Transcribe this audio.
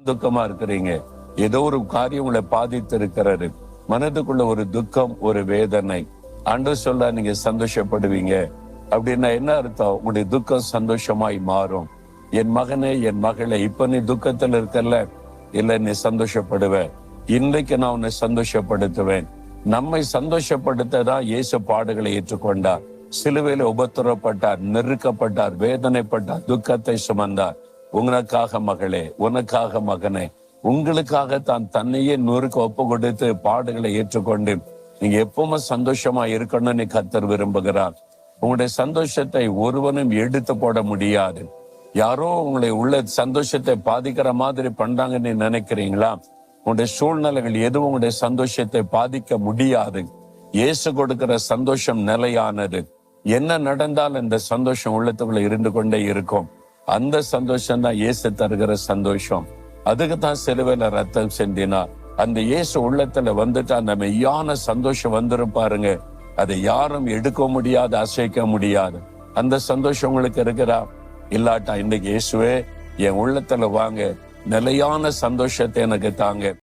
துக்கமா இருக்கிறீங்க, ஏதோ ஒரு காரியம் உங்களை பாதித்து இருக்கிறாரு, மனதுக்குள்ள ஒரு துக்கம், ஒரு வேதனை. ஆண்டவர் சொல்ல நீங்க சந்தோஷப்படுவீங்க அப்படின்னா என்ன அர்த்தம்? உங்களுடைய துக்கம் சந்தோஷமாய் மாறும். என் மகனே, என் மகளே, இப்ப நீ துக்கத்துல இருக்கல, இல்ல நீ சந்தோஷப்படுவ. இன்றைக்கு நான் உன்னை சந்தோஷப்படுத்துவேன். நம்மை சந்தோஷப்படுத்ததான் இயேசு பாடுகளை ஏற்றுக்கொண்டார். சிலுவையில உபத்திரப்பட்டார், நெருக்கப்பட்டார், வேதனைப்பட்டார், துக்கத்தை சுமந்தார். உனக்காக மகளே, உனக்காக மகனே, உங்களுக்காக தான் தன்னையே நொறுக்க ஒப்பு கொடுத்து பாடுகளை ஏற்றுக்கொண்டு நீங்க எப்பவுமே சந்தோஷமா இருக்கணும்னு கர்த்தர் விரும்புகிறார். உங்களுடைய சந்தோஷத்தை ஒருவனும் எடுத்து போட முடியாது. யாரோ உங்களை உள்ள சந்தோஷத்தை பாதிக்கிற மாதிரி பண்றாங்கன்னு நினைக்கிறீங்களா? உங்களுடைய சூழ்நிலைகள் எதுவும் உங்களுடைய சந்தோஷத்தை பாதிக்க முடியாது. இயேசு கொடுக்கிற சந்தோஷம் நிலையானது. என்ன நடந்தாலும் இந்த சந்தோஷம் உள்ளத்துக்குள்ள இருந்து கொண்டே இருக்கும். அந்த சந்தோஷம் தான் இயேசு தருகிற சந்தோஷம். அதுக்குதான் சிலுவையில ரத்தம் சிந்தினார். அந்த இயேசு உள்ளத்துல வந்துட்டா அந்த மெய்யான சந்தோஷம் வந்துரும் பாருங்க. அதை யாரும் எடுக்க முடியாது, அசைக்க முடியாது. அந்த சந்தோஷம் உங்களுக்கு இருக்கிறா? இல்லாட்டா இன்னைக்கு இயேசுவே என் உள்ளத்துல வாங்க, நிலையான சந்தோஷத்தை எனக்கு தாங்க.